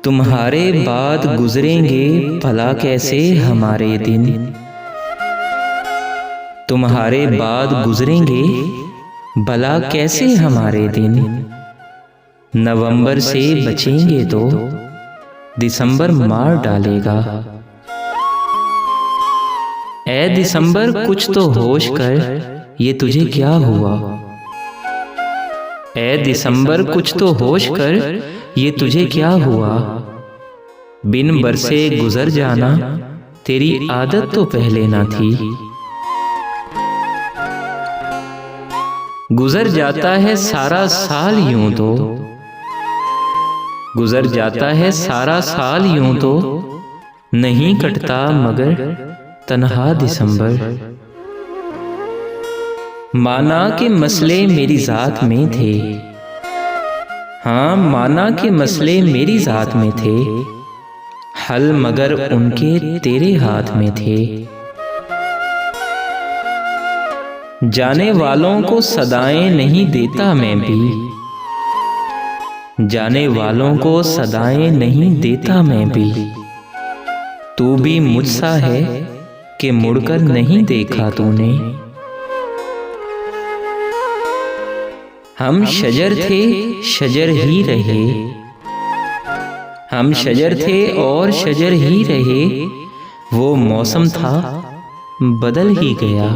तुम्हारे बाद गुजरेंगे भला कैसे हमारे दिन। तुम्हारे बाद गुजरेंगे भला कैसे हमारे दिन। नवंबर से बचेंगे तो दिसंबर मार डालेगा। ऐ दिसंबर कुछ तो होश कर, ये तुझे क्या हुआ। ऐ दिसंबर कुछ तो होश कर, ये तुझे क्या हुआ। बिन बरसे गुजर जाना तेरी आदत तो पहले ना थी। गुजर जाता है सारा साल यूं तो, गुजर जाता है सारा साल यूं तो, नहीं कटता मगर तन्हा दिसंबर। माना कि मसले मेरी जात में थे, हाँ माना कि मसले मेरी जात में थे, हल मगर उनके तेरे हाथ में थे। जाने वालों को सदाएं नहीं देता मैं भी, जाने वालों को सदाएं नहीं देता मैं भी। तू भी मुझसा है कि मुड़कर नहीं देखा तूने। हम शजर थे शजर ही रहे, हम शजर थे और शजर ही रहे। वो मौसम था बदल ही गया।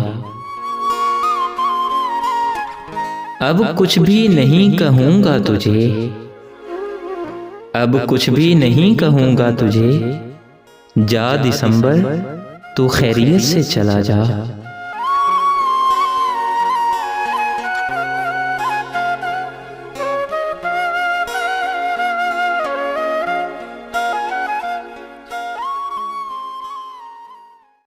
अब कुछ भी नहीं कहूँगा तुझे, अब कुछ भी नहीं कहूँगा तुझे। जा दिसंबर तू खैरियत से चला जा।